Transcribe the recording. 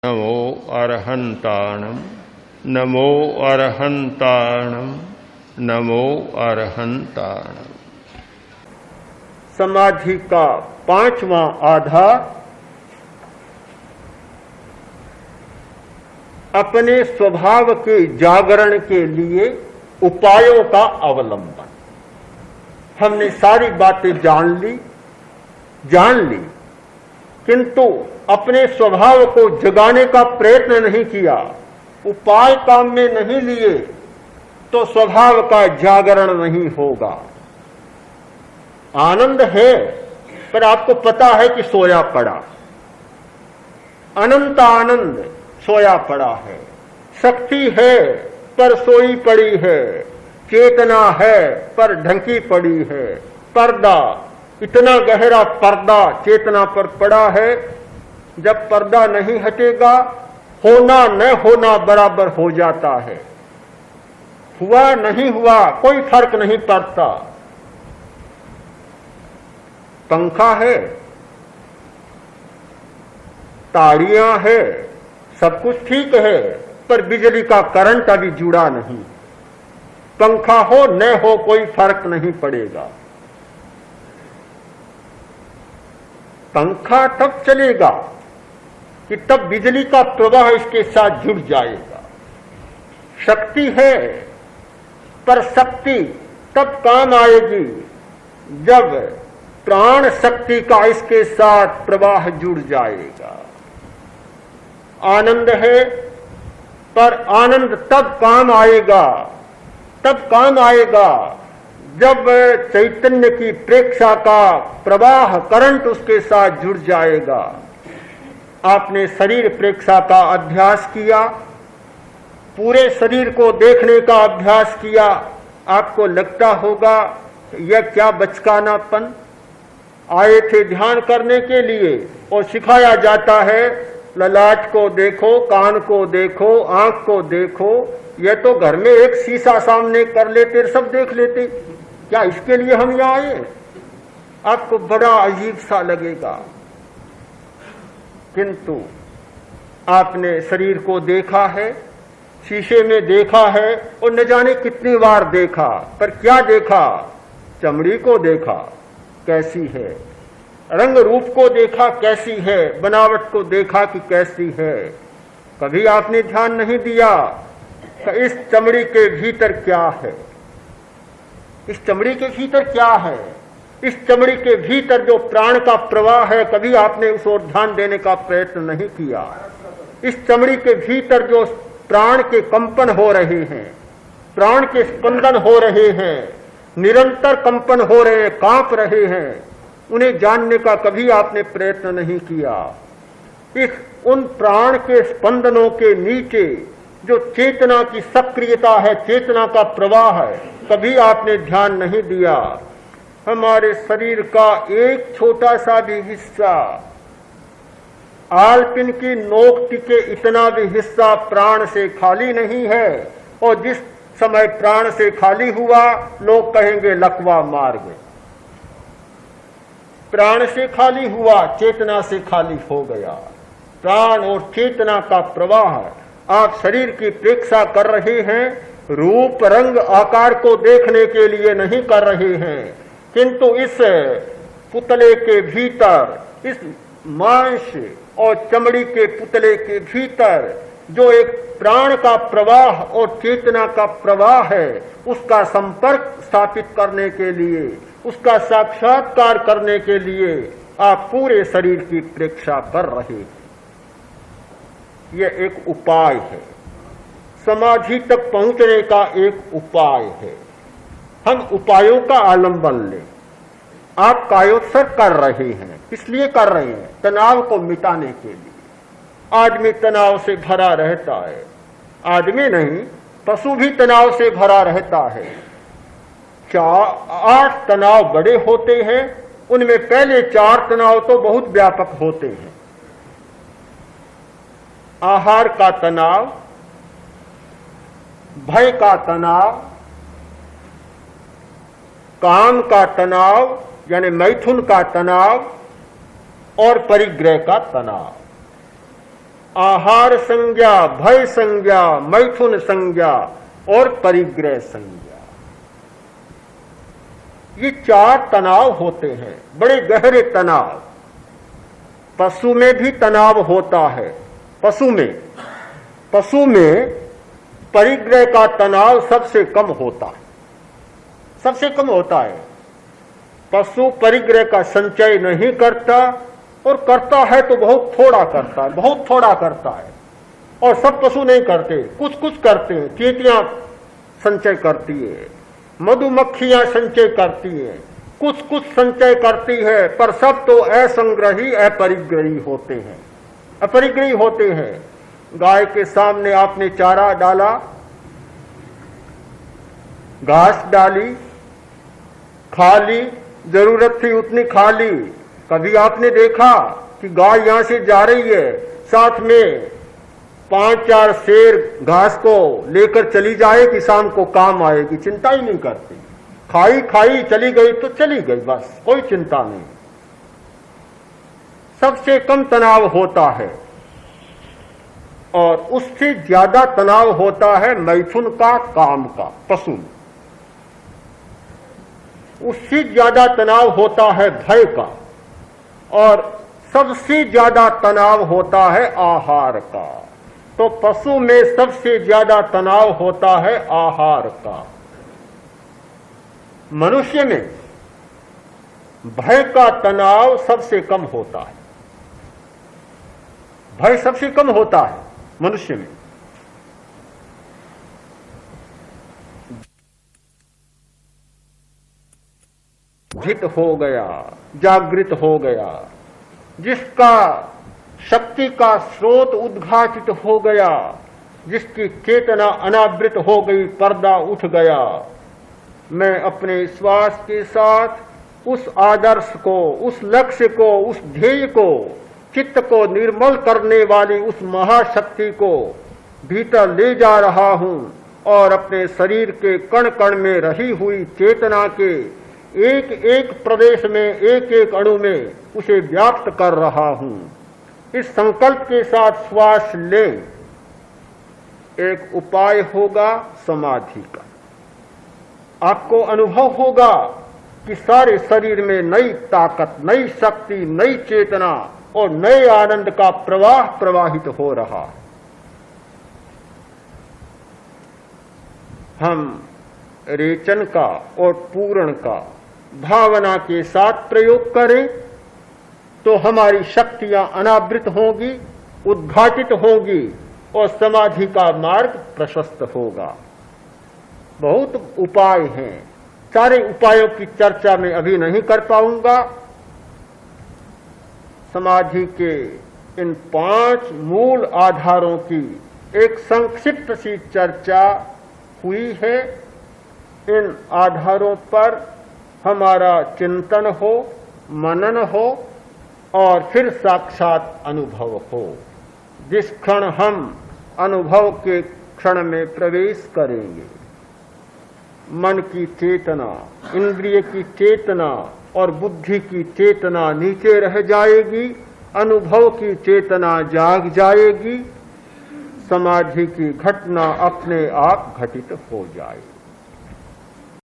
नमो अरहंताणम नमो अरहंताणम नमो अरहंताणम। समाधि का पांचवा आधार अपने स्वभाव के जागरण के लिए उपायों का अवलंबन। हमने सारी बातें जान ली, किंतु अपने स्वभाव को जगाने का प्रयत्न नहीं किया, उपाय काम में नहीं लिए, तो स्वभाव का जागरण नहीं होगा। आनंद है पर आपको पता है कि सोया पड़ा, अनंत आनंद सोया पड़ा है। शक्ति है पर सोई पड़ी है, चेतना है पर ढंकी पड़ी है। पर्दा, इतना गहरा पर्दा चेतना पर पड़ा है, जब पर्दा नहीं हटेगा होना न होना बराबर हो जाता है। हुआ नहीं हुआ कोई फर्क नहीं पड़ता। पंखा है, ताड़ियां है, सब कुछ ठीक है, पर बिजली का करंट अभी जुड़ा नहीं। पंखा हो न हो कोई फर्क नहीं पड़ेगा। पंखा तब चलेगा कि तब बिजली का प्रवाह इसके साथ जुड़ जाएगा। शक्ति है पर शक्ति तब काम आएगी जब प्राण शक्ति का इसके साथ प्रवाह जुड़ जाएगा। आनंद है पर आनंद तब काम आएगा जब चैतन्य की प्रेक्षा का प्रवाह करंट उसके साथ जुड़ जाएगा। आपने शरीर प्रेक्षा का अभ्यास किया, पूरे शरीर को देखने का अभ्यास किया, आपको लगता होगा यह क्या बचकानापन। आए थे ध्यान करने के लिए और सिखाया जाता है ललाट को देखो, कान को देखो, आंख को देखो। यह तो घर में एक शीशा सामने कर लेते, सब देख लेते, क्या इसके लिए हम यहाँ आए? आपको बड़ा अजीब सा लगेगा, किंतु आपने शरीर को देखा है, शीशे में देखा है और न जाने कितनी बार देखा, पर क्या देखा? चमड़ी को देखा कैसी है, रंग रूप को देखा कैसी है, बनावट को देखा कि कैसी है। कभी आपने ध्यान नहीं दिया कि इस चमड़ी के भीतर क्या है, इस चमड़ी के भीतर क्या है, इस चमड़ी के भीतर जो प्राण का प्रवाह है, कभी आपने उस ओर ध्यान देने का प्रयत्न नहीं किया। इस चमड़ी के भीतर जो प्राण के कंपन हो रहे हैं, प्राण के स्पंदन हो रहे हैं, निरंतर कंपन हो रहे हैं, कांप रहे हैं, उन्हें जानने का कभी आपने प्रयत्न नहीं किया। इस उन प्राण के स्पंदनों के नीचे जो चेतना की सक्रियता है, चेतना का प्रवाह है, कभी आपने ध्यान नहीं दिया। हमारे शरीर का एक छोटा सा भी हिस्सा, आलपिन की नोक टिके इतना भी हिस्सा प्राण से खाली नहीं है, और जिस समय प्राण से खाली हुआ लोग कहेंगे लकवा मार गए। प्राण से खाली हुआ, चेतना से खाली हो गया। प्राण और चेतना का प्रवाह आप शरीर की प्रेक्षा कर रहे हैं, रूप रंग आकार को देखने के लिए नहीं कर रहे हैं, किंतु इस पुतले के भीतर, इस मांस और चमड़ी के पुतले के भीतर जो एक प्राण का प्रवाह और चेतना का प्रवाह है, उसका संपर्क स्थापित करने के लिए, उसका साक्षात्कार करने के लिए आप पूरे शरीर की प्रेक्षा कर रहे हैं। यह एक उपाय है, समाधि तक पहुंचने का एक उपाय है। हम उपायों का आलंबन लें। आप कायोत्सर कर रहे हैं, इसलिए कर रहे हैं तनाव को मिटाने के लिए। आदमी तनाव से भरा रहता है, आदमी नहीं पशु भी तनाव से भरा रहता है। 8 तनाव बड़े होते हैं, उनमें पहले 4 तनाव तो बहुत व्यापक होते हैं। आहार का तनाव, भय का तनाव, काम का तनाव यानी मैथुन का तनाव और परिग्रह का तनाव। आहार संज्ञा, भय संज्ञा, मैथुन संज्ञा और परिग्रह संज्ञा। ये 4 तनाव होते हैं, बड़े गहरे तनाव। पशु में भी तनाव होता है। पशु में परिग्रह का तनाव सबसे कम होता है, सबसे कम होता है। पशु परिग्रह का संचय नहीं करता, और करता है तो बहुत थोड़ा करता है, बहुत थोड़ा करता है। और सब पशु नहीं करते, कुछ कुछ करते हैं। चींटियां संचय करती है, मधुमक्खियां संचय करती है, कुछ कुछ संचय करती है, पर सब तो असंग्रही, अपरिग्रही होते हैं, अपरिग्रही होते हैं। गाय के सामने आपने चारा डाला, घास डाली, खा ली, जरूरत थी उतनी खा ली। कभी आपने देखा कि गाय यहां से जा रही है, साथ में 5-4 शेर घास को लेकर चली जाए कि शाम को काम आएगी? चिंता ही नहीं करती। खाई खाई चली गई तो चली गई, बस कोई चिंता नहीं। सबसे कम तनाव होता है, और उससे ज्यादा तनाव होता है मैथुन का, काम का, पशु में। उससे ज्यादा तनाव होता है भय का, और सबसे ज्यादा तनाव होता है आहार का। तो पशु में सबसे ज्यादा तनाव होता है आहार का। मनुष्य में भय का तनाव सबसे कम होता है, भय सबसे कम होता है मनुष्य में। जित हो गया, जागृत हो गया, जिसका शक्ति का स्रोत उद्घाटित हो गया, जिसकी चेतना अनावृत हो गई, पर्दा उठ गया। मैं अपने श्वास के साथ उस आदर्श को, उस लक्ष्य को, उस ध्येय को, चित्त को निर्मल करने वाली उस महाशक्ति को भीतर ले जा रहा हूं, और अपने शरीर के कण कण में रही हुई चेतना के एक एक प्रदेश में, एक एक अणु में उसे व्याप्त कर रहा हूं। इस संकल्प के साथ श्वास लें। एक उपाय होगा समाधि का। आपको अनुभव होगा कि सारे शरीर में नई ताकत, नई शक्ति, नई चेतना और नए आनंद का प्रवाह प्रवाहित हो रहा है। हम रेचन का और पूर्ण का भावना के साथ प्रयोग करें तो हमारी शक्तियां अनावृत होंगी, उद्घाटित होंगी, और समाधि का मार्ग प्रशस्त होगा। बहुत उपाय हैं, सारे उपायों की चर्चा मैं अभी नहीं कर पाऊंगा। समाधि के इन 5 मूल आधारों की एक संक्षिप्त सी चर्चा हुई है। इन आधारों पर हमारा चिंतन हो, मनन हो, और फिर साक्षात अनुभव हो। जिस क्षण हम अनुभव के क्षण में प्रवेश करेंगे, मन की चेतना, इंद्रिय की चेतना और बुद्धि की चेतना नीचे रह जाएगी, अनुभव की चेतना जाग जाएगी, समाधि की घटना अपने आप घटित हो जाएगी।